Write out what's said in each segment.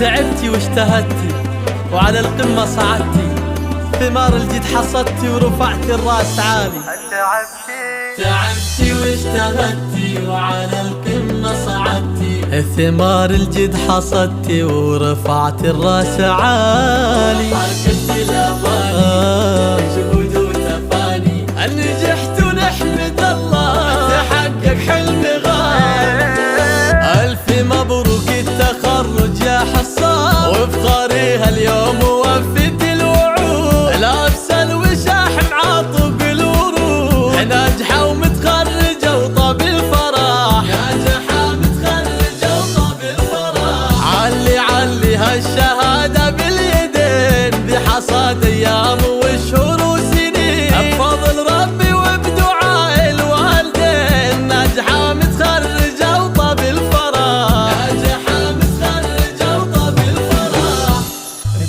تعبتي واجتهدتي وعلى القمة صعدتي، ثمار الجد حصدتي ورفعتي الراس عالي. تعبتي واجتهدتي وعلى القمة صعدتي، ثمار الجد حصدتي ورفعتي الراس عالي. حركتي الأماني جهود وتفاني، نجحت ونحمد الله تحقق حلم غالي. ألف مبروك التخرج يا حصان، وافخريها اليوم ووفت الوعود، لابسه الوشاح معاطب الورود، ناجحة ومتخرجة وطاب الفرح، ناجحة متخرجة وطاب الفرح. علي علي هالشهادة باليدين، بحصاد أيام وشهور وسنين، بفضل ربي وبدعاء الوالدين، ناجحة متخرجة وطاب الفرح، ناجحة متخرجة وطاب الفرح.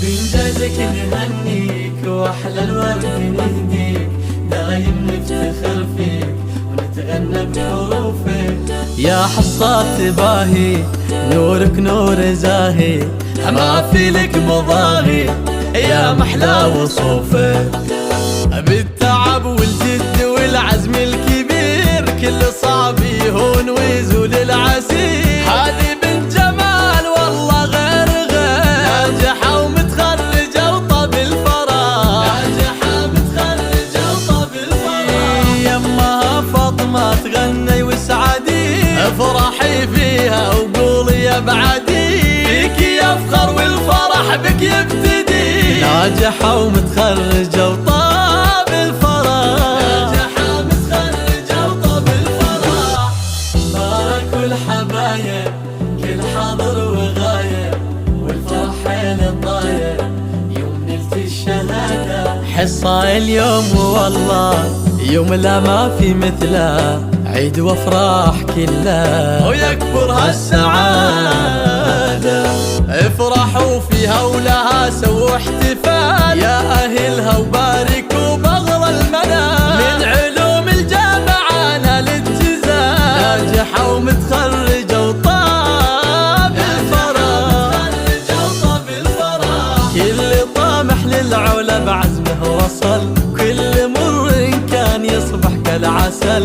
بإنجازك نهنيك وأحلى الورد نهديك، دايم نفتخر فيك ونتغنى بحروفك. يا حصات باهي نورك نور زاهي، ما في لك مضاهي يا محلى وصوفك. بالتعب والجد والعزم الكبير، كل صعب يهون ويزول العسير. هذه بنت جمال والله غير ناجحة ومتخرجة وطاب الفرح، ناجحة متخرجة وطاب الفرح. يمها فاطمة تغني وسعدي، افرحي فيها وقولي يا بعدي، فيك يفخر والفرح بك يبتدي، ناجحة ومتخرجة وطاب الفرح، ناجحة متخرجة وطاب الفرح. بارك الحبايب كل حاضر وغايب، والفرح حيل طاير يوم نلت الشهادة. حصة اليوم والله يوم لا ما في مثله، عيد وافراح كلها ويكبر هالسعادة. افرحوا فيها ولها سووا احتفال، يا أهلها وباركوا بغرى المنال، من علوم الجامعة نال الجزال، ناجحة ومتخرجة وطاب الفرح، متخرجة وطاب الفرح. كل طامح للعلا بعزمه وصل، كل مر كان يصبح كالعسل،